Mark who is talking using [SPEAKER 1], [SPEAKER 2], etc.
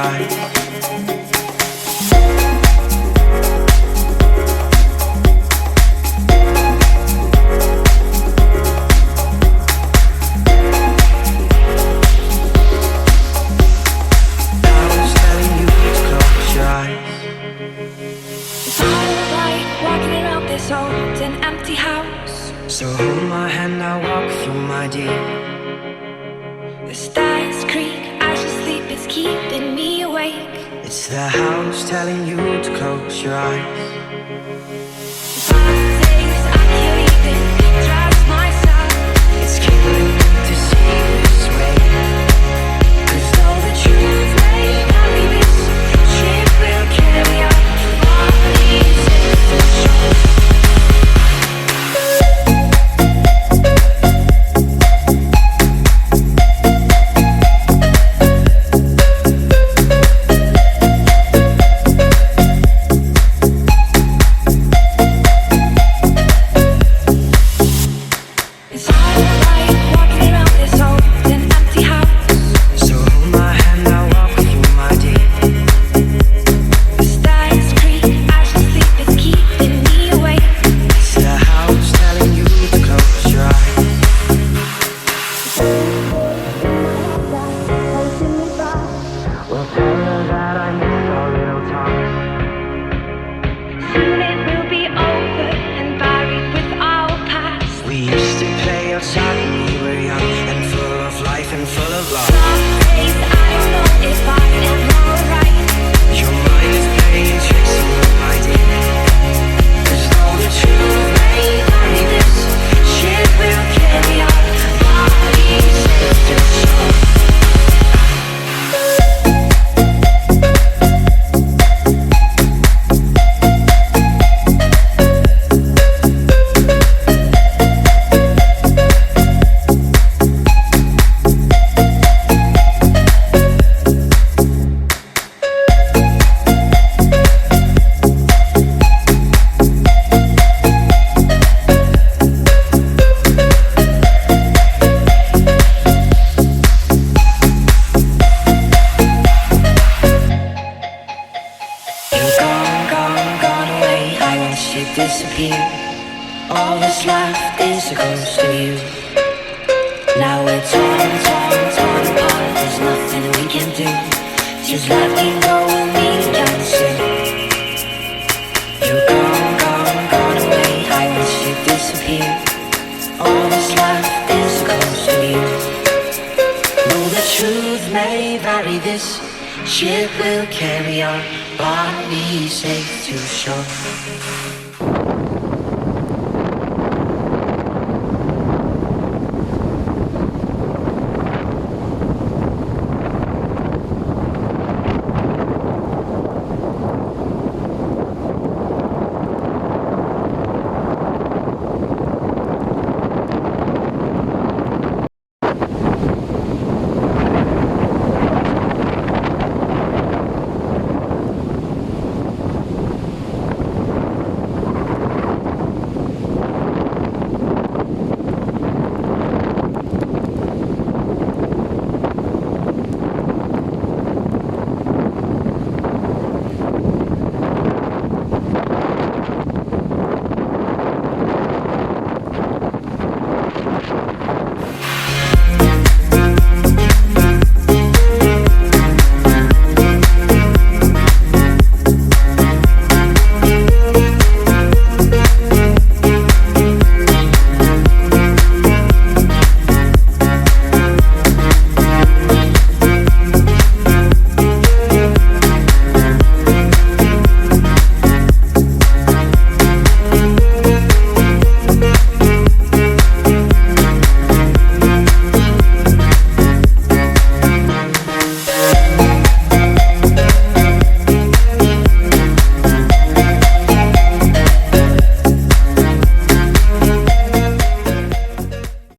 [SPEAKER 1] eyes.
[SPEAKER 2] Old and empty house.
[SPEAKER 1] So hold my hand, I'll walk through, my dear.
[SPEAKER 2] The stars creak as you sleep, it's keeping me awake.
[SPEAKER 1] It's the house telling you to close your eyes.
[SPEAKER 2] Some days I can't even trust myself.
[SPEAKER 1] It's killing me to see this way. 'Cause though the truth may vary, this ship will carry our bodies into the shore. Disappear. All that's left is a ghost of you. Now we're torn apart. There's nothing we can do. Just let me go and we can see. You're gone away. I wish you'd disappear. All that's left is a ghost of you. No, the truth may vary. This ship will carry our bodies safe to shore.